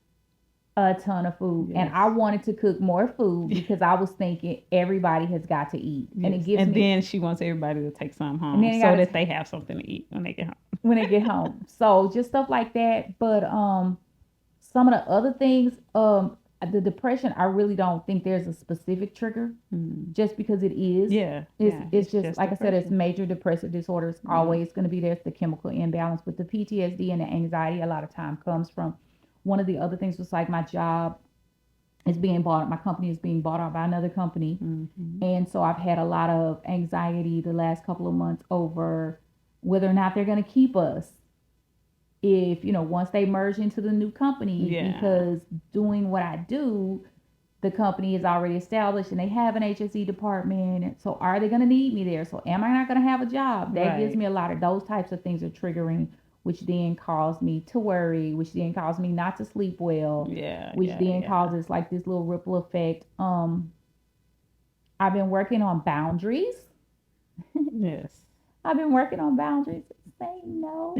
a ton of food, and Yes. I wanted to cook more food because I was thinking everybody has got to eat, and it Yes. gives And me then she wants everybody to take some And home then they so gotta that they have something to eat when they get home. when they get home. So just stuff like that. But some of the other things, the depression, I really don't think there's a specific trigger, Mm. just because it is. Yeah. It's just like I said, it's depression. major depressive disorder. It's Yeah. always going to be there. It's the chemical imbalance. But the PTSD and the anxiety a lot of time comes from one of the other things was like my job is being bought. My company is being bought out by another company. Mhm. And so I've had a lot of anxiety the last couple of months over whether or not they're going to keep us if, once they merge into the new company, Yeah. because doing what I do, the company is already established and they have an HSE department. And so are they going to need me there? So am I not going to have a job? That gives Right. me a lot of those types of things are triggering, which then cause me to worry, which then cause me not to sleep well, Yeah. which Yeah. then Yeah. causes like this little ripple effect. I've been working on boundaries. Yes. I've been working on boundaries. Saying no.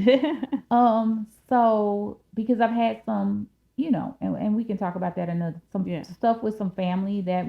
So because I've had some, and we can talk about that another some Yeah. stuff with some family that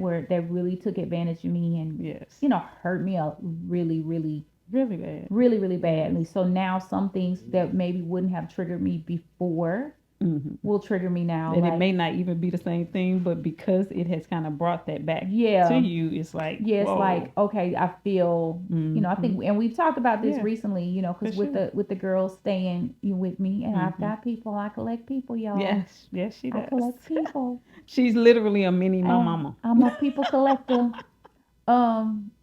really took advantage of me and Yes. hurt me up really, really, Really bad. really, really badly. So now some things that maybe wouldn't have triggered me before Hmm. will trigger me now. And like, it may not even be the same thing, but because it has kind of brought that back to yeah, you, it's like, yeah, it's whoa. like okay, I feel, I Mhm. think, and we've talked about this Yeah, recently, because for with sure. the girls staying with me, and I've Mhm. got people, I collect people, y'all. Yes, yes, she I does. collect people. She's literally a mini my And mama. I'm a people collector.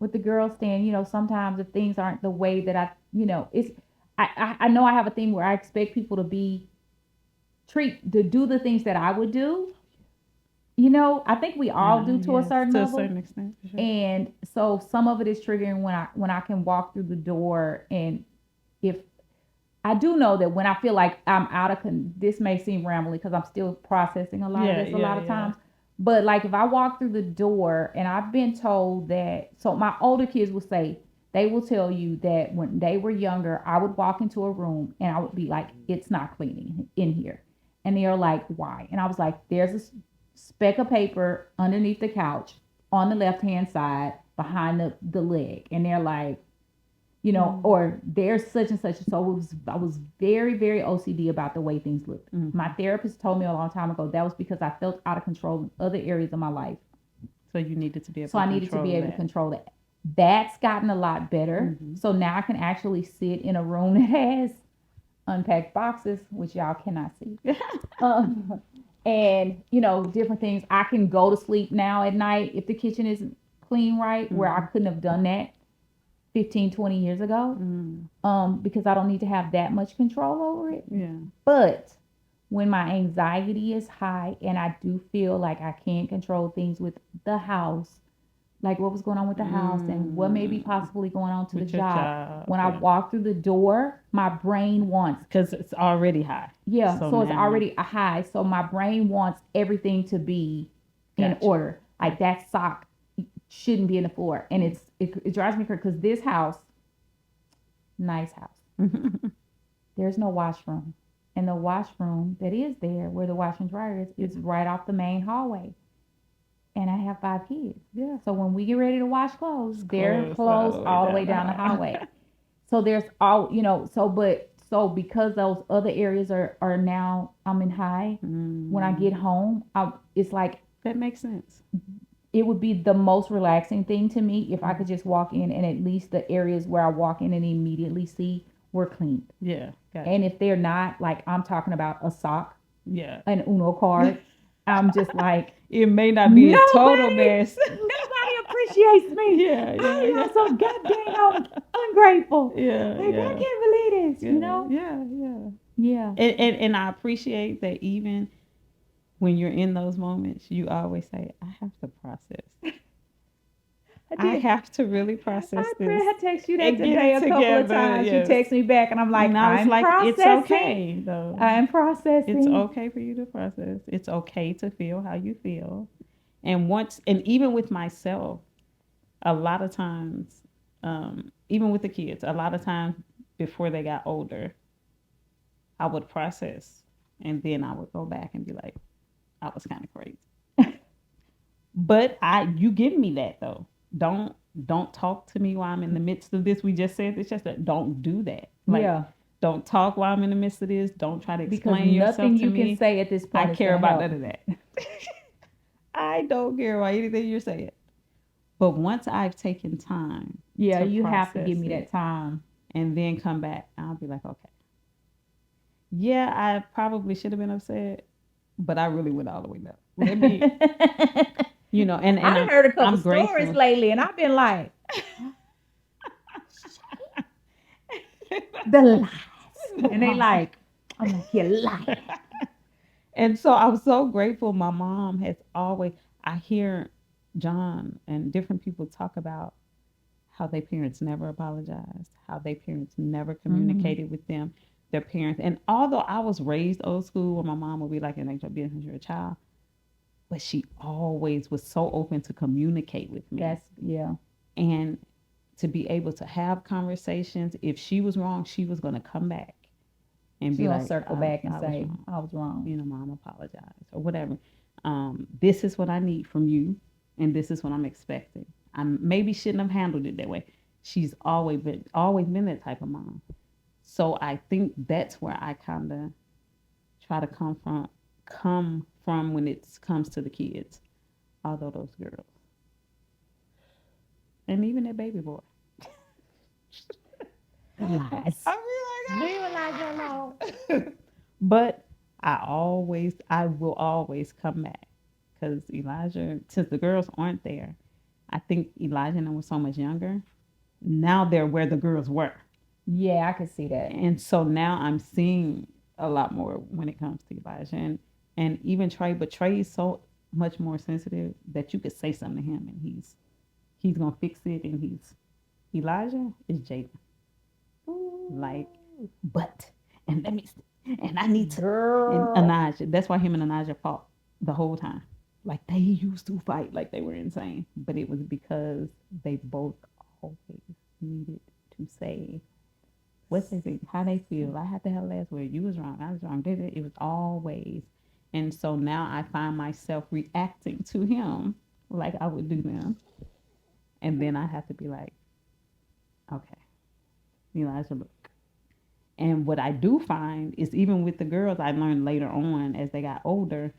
With the girls staying, sometimes if things aren't the way that it's I know I have a thing where I expect people to do the things that I would do. I think we all do to a Yes, certain to a level. certain extent, for sure. And so some of it is triggering when I can walk through the door, and if I do know that when I feel like I'm out of this may seem rambly because I'm still processing a lot of Yeah, this a lot yeah, of yeah. times. But like if I walk through the door and I've been told that, so my older kids will say, they will tell you that when they were younger, I would walk into a room and I would be like, it's not cleaning in here. And they're like, why? And I was like, there's a speck of paper underneath the couch on the left hand side behind the leg. And they're like, or there's such and such. So I was very, very OCD about the way things looked. Mhm. My therapist told me a long time ago that was because I felt out of control in other areas of my life. So you needed to be able So to I needed to be control able to that. control that. That's gotten a lot better. Mhm. So now I can actually sit in a room that has unpacked boxes, which y'all cannot see. And different things. I can go to sleep now at night if the kitchen isn't clean right, where I couldn't have done that 15, 20 years ago. Because I don't need to have that much control over it. Yeah. But when my anxiety is high and I do feel like I can't control things with the house, like what was going on with the house and what may be possibly going on to With the your job. When I yeah. walk through the door, my brain wants, Because it's already high. so it's now- already a high. So my brain wants everything to be in Gotcha. order. Like that sock shouldn't be in the floor. And it drives me crazy because this house, nice house, there's no washroom. And the washroom that is there, where the washer and dryer is right off the main hallway. And I have 5 kids. Yeah. So when we get ready to wash clothes, they're Clothes clothes all the way down the hallway. So there's all, so because those other areas are now, I'm in high, when I get home, it's like, that makes sense. it would be the most relaxing thing to me if I could just walk in and at least the areas where I walk in and immediately see were clean. Yeah. Gotcha. And if they're not, like I'm talking about a sock, yeah. an Uno card, I'm just like, It may not be a total Nobody- mess. nobody appreciates me. yeah. I am so goddamn ungrateful. Yeah. Like, yeah. I can't believe this, Yeah. Yeah. Yeah. Yeah. And I appreciate that even when you're in those moments, you always say, I have to process. I have to really process this. I text you that and get today it a couple of together, times. yes. You text me back and I'm like, and I was I'm like, processing. it's okay though. I'm processing. It's okay for you to process. It's okay to feel how you feel. And even with myself, a lot of times, even with the kids, a lot of times before they got older, I would process and then I would go back and be like, I was kind of crazy. But you give me that though. Don't talk to me while I'm in the midst of this. We just said this, just that. Don't do that. Yeah. Don't talk while I'm in the midst of this. Don't try to Because explain yourself nothing to you me. can say at this point I is care gonna about help. none of that. I don't care about anything you're saying. But once I've taken time, Yeah, to you have to give me process that time. and then come back, I'll be like, okay. Yeah, I probably should have been upset, but I really went all the way down. Let me, and I done heard a couple I'm stories grateful. lately, and I've been like, the lies, and they like, I'm like, you're lying. And so I'm so grateful. My mom has always, I hear John and different people talk about how their parents never apologized, how their parents never communicated with them, their parents. And although I was raised old school, where my mom would be like, "It ain't your business, you're a child," but she always was so open to communicate with me. That's yeah. And to be able to have conversations. If she was wrong, she was going to come back and She's be gonna like, circle back and was say, wrong. I was wrong. You know, Mom, apologize or whatever. This is what I need from you, and this is what I'm expecting. I maybe shouldn't have handled it that way. She's always been that type of mom. So I think that's where I kind of try to come from when it comes to the kids, although those girls, and even that baby boy. Lies. Leave Elijah alone. But I will always come back because Elijah, since the girls aren't there, I think Elijah and them were so much younger. Now they're where the girls were. Yeah, I could see that. And so now I'm seeing a lot more when it comes to Elijah and even Trey, but Trey is so much more sensitive that you could say something to him and he's gonna fix it and Elijah is Jaden. Like, but and let me and I need to Girl. and Anaja. That's why him and Anaja fought the whole time. Like they used to fight like they were insane. But it was because they both always needed to say what they think, how they feel. I had to have last word. You was wrong. I was wrong. It was always. And so now I find myself reacting to him like I would do them. And then I have to be like, okay, Elijah, look. And what I do find is even with the girls, I learned later on as they got older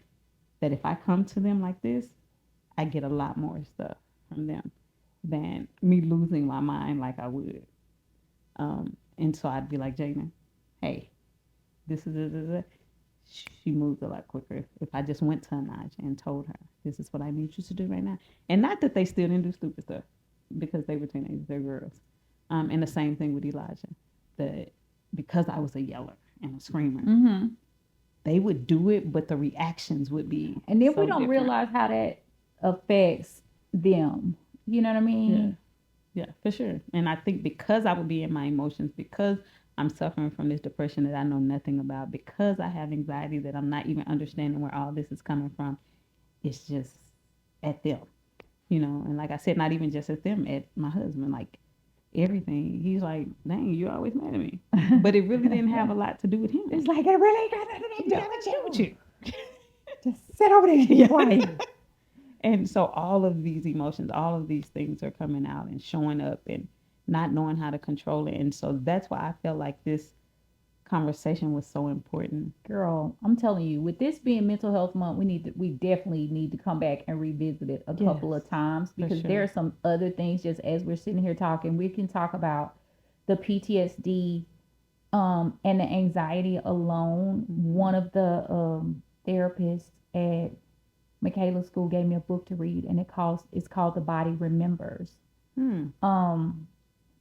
that if I come to them like this, I get a lot more stuff from them than me losing my mind like I would. And so I'd be like, Jaden, hey, this is it. She moves a lot quicker. If I just went to Anaja and told her, this is what I need you to do right now. And not that they still didn't do stupid stuff because they were teenagers, they're girls. And the same thing with Elijah. Because I was a yeller and a screamer, they would do it, but the reactions would be. And then so we don't different. realize how that affects them. You know what I mean? Yeah, for sure. And I think because I would be in my emotions, because I'm suffering from this depression that I know nothing about, because I have anxiety that I'm not even understanding where all this is coming from, it's just at them, you know. And like I said, not even just at them, at my husband, like everything. He's like, dang, you're always mad at me. But it really didn't have a lot to do with him. It's like, it really ain't got nothing to do with you. Just sit over there and be quiet. And so all of these emotions, all of these things are coming out and showing up and not knowing how to control it. And so that's why I felt like this conversation was so important. Girl, I'm telling you, with this being Mental Health Month, we definitely need to come back and revisit it a couple of times because sure. there are some other things. Just as we're sitting here talking, we can talk about the PTSD and the anxiety alone. One of the therapists at Michaela's school gave me a book to read, and it's called The Body Remembers.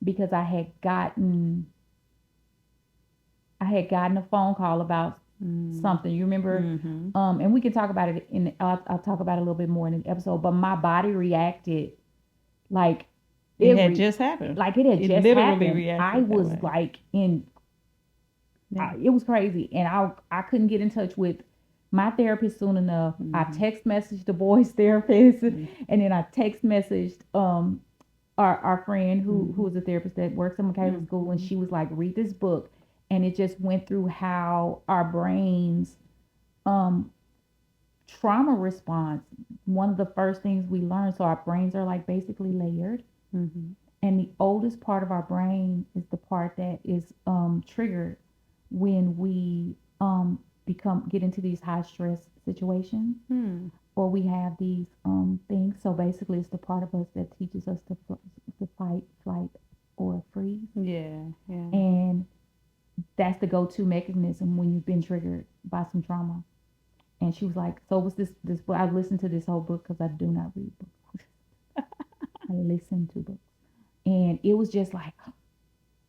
Because I had gotten a phone call about something. You remember? And we can talk about it I'll talk about it a little bit more in the episode. But my body reacted like it had just happened. Like it had just literally happened. reacted I was that way. like it was crazy, and I couldn't get in touch with my therapist soon enough. I text messaged the boys' therapist, and then I text messaged our friend who was a therapist that works at Michaela's school, and she was like, read this book. And it just went through how our brains trauma response. One of the first things we learn, so our brains are like basically layered, and the oldest part of our brain is the part that is triggered when we get into these high stress situations, or we have these things. So basically it's the part of us that teaches us to fight, flight, or freeze. And that's the go-to mechanism when you've been triggered by some trauma. And she was like, so was this book. I listened to this whole book because I do not read books. I listen to books. And it was just like,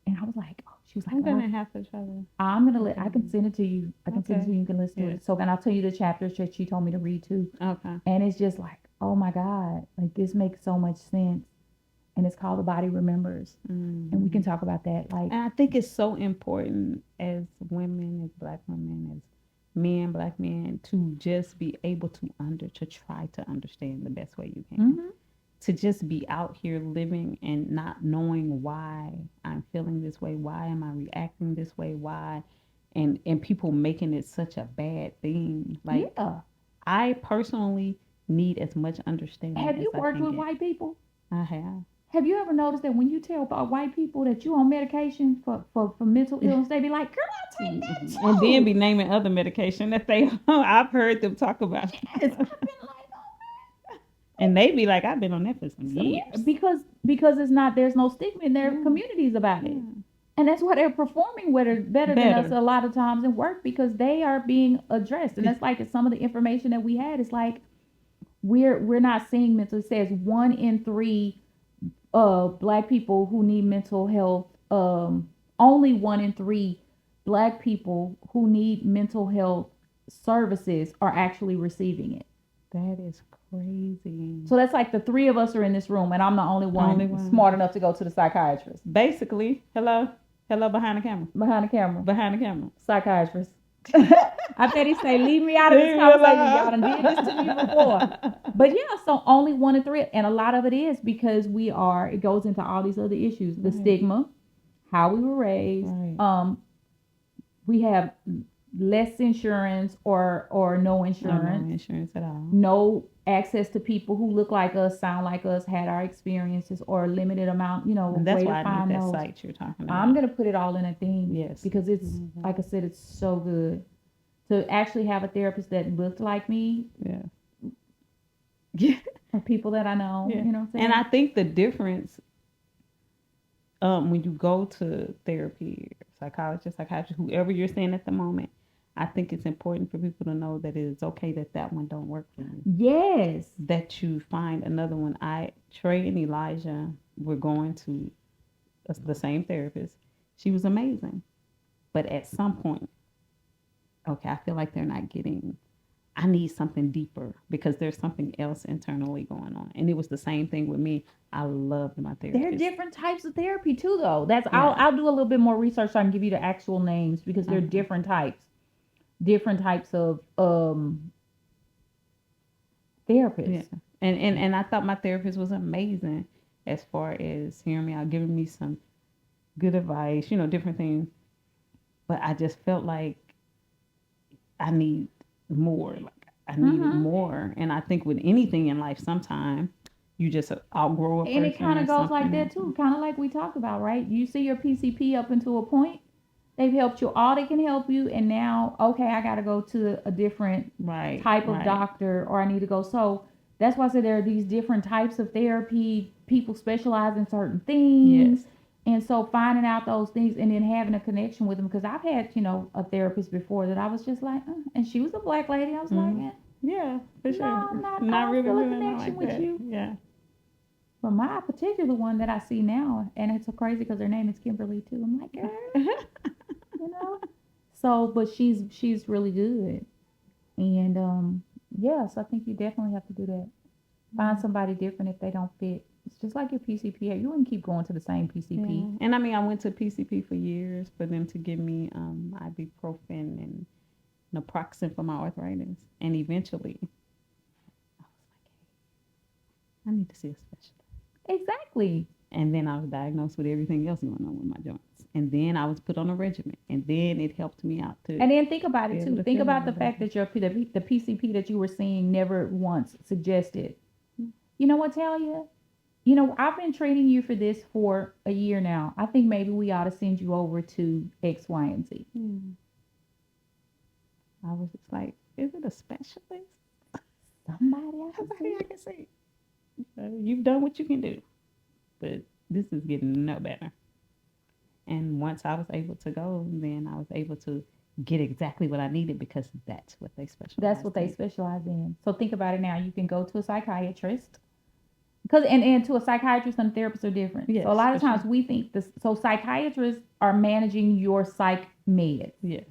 and I was like, oh, she was like, I'm gonna have to try to. I can send it to you. I can send it to you. You can listen to it. So then I'll tell you the chapters that she told me to read too. Okay. And it's just like, oh my God, like this makes so much sense. And it's called The Body Remembers. And we can talk about that. Like, And I think it's so important as women, as Black women, as men, Black men, to just be able to try to understand the best way you can. mhm. To just be out here living and not knowing why I'm feeling this way, why am I reacting this way, why, and people making it such a bad thing. Like Yeah. I personally need as much understanding Have as you I worked can with get. white people? I have. Have you ever noticed that when you tell about white people that you on medication for mental illness, they be like, girl, I take that too. And then be naming other medication that they I've heard them talk about. Yes, I've been like, oh, And they be like, I've been on that for some man. years. Because it's not, there's no stigma in their Yeah. communities about it. Yeah. And that's why they're performing better than us Better. a lot of times in work, because they are being addressed. And that's like some of the information that we had is like we're not seeing mental. It says 1 in 3 Black people who need mental health, only 1 in 3 Black people who need mental health services are actually receiving it. That is crazy. So that's like the 3 of us are in this room, and I'm the only one smart enough to go to the psychiatrist. Basically, hello behind the camera. Behind the camera, psychiatrist. I I bet he say, leave me out of this conversation. Y'all done did this to me before. But yeah, so only 1 in 3. And a lot of it is because it goes into all these other issues. The Right. stigma, how we were raised. Right. We have less insurance or no No insurance. insurance at all. No access to people who look like us, sound like us, had our experiences, or limited amount, And that's way why to I find need that those. site you're talking about. I'm gonna put it all in a thing. Yes. Because it's Mhm. like I said, it's so good to actually have a therapist that looked like me, Yeah. or people that I know. Yeah. You know what I'm saying? And I think the difference when you go to therapy, psychologist, whoever you're seeing at the moment, I think it's important for people to know that it is okay that one don't work for you. Yes. That you find another one. Trey and Elijah were going to the same therapist. She was amazing. But at some point, okay, I feel like they're not getting, I need something deeper because there's something else internally going on. And it was the same thing with me. I loved my therapist. There are different types of therapy too, though. Yeah. I'll do a little bit more research so I can give you the actual names, because there are Okay. different types of therapists. Yeah. And I thought my therapist was amazing as far as hearing me out, giving me some good advice, different things. But I just felt like I need more. Like I needed Mhm. more. And I think with anything in life, sometimes you just outgrow a person. And it kind or of goes like something. that too, kind of like we talked about, right? You see your PCP up until a point. They've helped you all they can help you, and now, okay, I got to go to a different Right. type of right. doctor, or I need to go. So that's why I said there are these different types of therapy. People specialize in certain things. Yes. And so finding out those things and then having a connection with them, because I've had, a therapist before that I was just like, and she was a Black lady. I was Mhm. like, Yeah, for No, sure. I'm not- I Not don't really feel a feeling connection like with that. you. Yeah. but my particular one that I see now, and it's so crazy because her name is Kimberly too. I'm like, girl, So, but she's really good, and yes, I think you definitely have to do that. Find somebody different if they don't fit. It's just like your PCP. You wouldn't keep going to the same PCP. Yeah. And I mean, I went to PCP for years for them to give me ibuprofen and naproxen for my arthritis. And eventually, I was like, hey, I need to see a specialist. Exactly. And then I was diagnosed with everything else going on with my joints. And then I was put on a regimen. And then it helped me out too. And then think about it Be too. able to Think feel about the it fact that the PCP that you were seeing never once suggested. Mm. You know what, Talia? I've been treating you for this for a year now. I think maybe we ought to send you over to X, Y, and Z. I was just like, is it a specialist? Somebody I can Somebody see. I can see. You've done what you can do. But this is getting no better. And once I was able to go, then I was able to get exactly what I needed because that's what they specialize That's what they in. specialize in. So think about it now. You can go to a psychiatrist. Because and to a psychiatrist and therapist are different. Yes, so a lot of for times we think this. So psychiatrists are managing your psych meds. Yeah.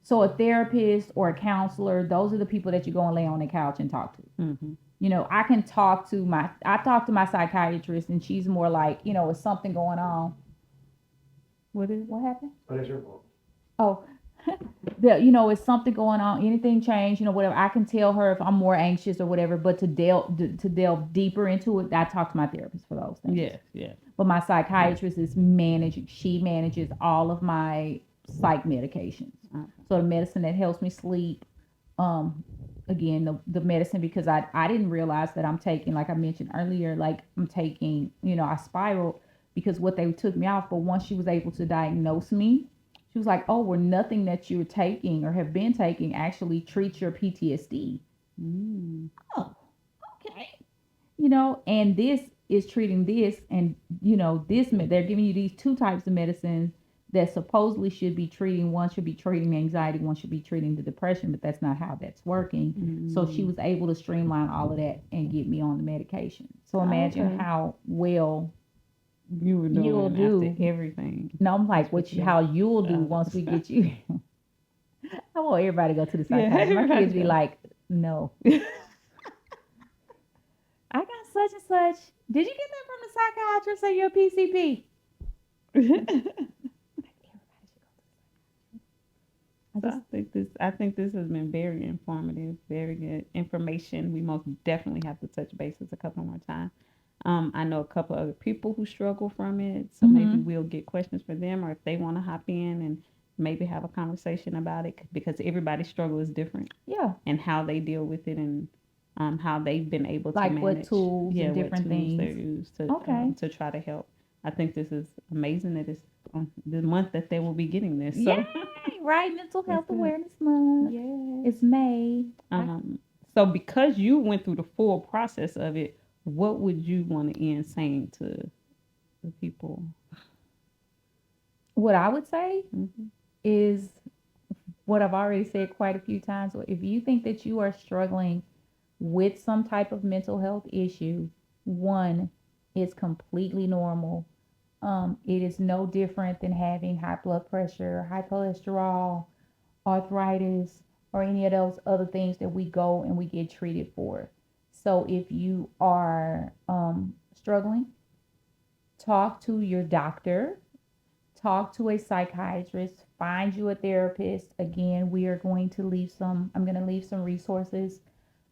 So a therapist or a counselor, those are the people that you go and lay on the couch and talk to. Mm-hmm. I can talk to my psychiatrist, and she's more like, is something going on? What is? What happened? But it's your fault. Oh, is something going on? Anything changed? Whatever. I can tell her if I'm more anxious or whatever. But to delve deeper into it, I talk to my therapist for those things. Yes, yes. But my psychiatrist she manages all of my psych medications. Okay. So the medicine that helps me sleep, again, the medicine, because I didn't realize that I'm taking, like I mentioned earlier, like I'm taking, I spiraled because what they took me off. But once she was able to diagnose me, she was like, oh, well, nothing that you're taking or have been taking actually treats your PTSD. Mm. Oh, okay. And this is treating this, and they're giving you these two types of medicines that supposedly should be treating. One should be treating anxiety, one should be treating the depression, but that's not how that's working. So she was able to streamline all of that and get me on the medication. So imagine Okay. how well You were doing You'll do. after everything. no, I'm like, how you'll do Oh, once we get you. I want everybody to go to the psychiatrist. My everybody kids be go. like, no. I got such and such. Did you get that from the psychiatrist or your PCP? So I think this has been very informative, very good information. We most definitely have to touch bases a couple more times. I know a couple other people who struggle from it, so maybe we'll get questions for them, or if they want to hop in and maybe have a conversation about it, because everybody's struggle is different, Yeah. and how they deal with it, and how they've been able Like to what manage, tools and what different tools they things. use Okay. to try to help. I think this is amazing that it's the month that they will be getting this. So. Yay! Right, Mental Health good. Awareness Month. Yeah. It's May. So because you went through the full process of it, what would you want to end saying to the people? What I would say Mhm. is what I've already said quite a few times. If you think that you are struggling with some type of mental health issue, one, it's completely normal. It is no different than having high blood pressure, high cholesterol, arthritis, or any of those other things that we go and we get treated for. So if you are struggling, talk to your doctor, talk to a psychiatrist, find you a therapist. Again, I'm going to leave some resources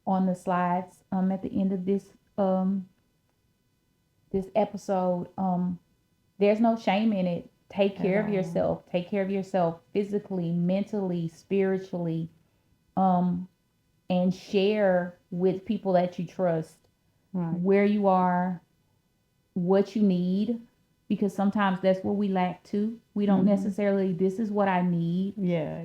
on the slides at the end of this episode. There's no shame in it. Take care of yourself. Take care of yourself physically, mentally, spiritually, and share with people that you trust Right. where you are, what you need, because sometimes that's what we lack too. We don't necessarily, this is what I need. Yeah.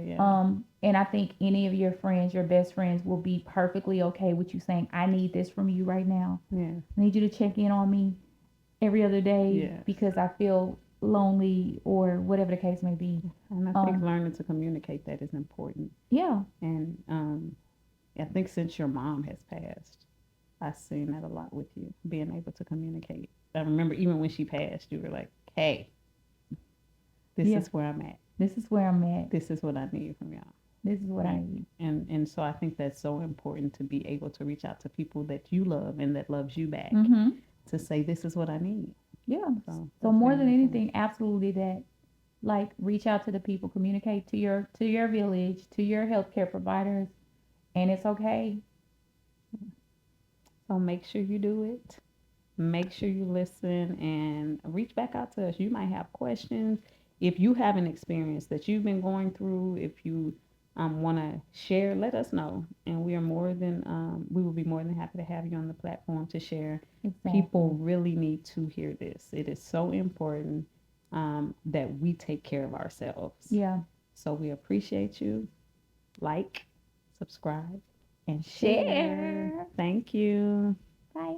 And I think any of your friends, your best friends, will be perfectly okay with you saying, I need this from you right now. Yeah. I need you to check in on me every other day Yes. because I feel lonely or whatever the case may be. And I think learning to communicate that is important. Yeah. And I think since your mom has passed, I've seen that a lot with you, being able to communicate. I remember even when she passed, you were like, hey, this Yeah. is where I'm at. This is where I'm at. This is what I need from y'all. This is what I need. And so I think that's so important, to be able to reach out to people that you love and that loves you back, Mm-hmm. to say, this is what I need. Yeah. So So that's more very than important. anything, absolutely that. Like, reach out to the people, communicate to your village, to your healthcare providers, and it's okay. So make sure you do it. Make sure you listen and reach back out to us. You might have questions. If you have an experience that you've been going through, if you want to share, let us know. And we will be more than happy to have you on the platform to share. Exactly. People really need to hear this. It is so important that we take care of ourselves. Yeah. So we appreciate you. Like, subscribe, and Share. share. Thank you. Bye.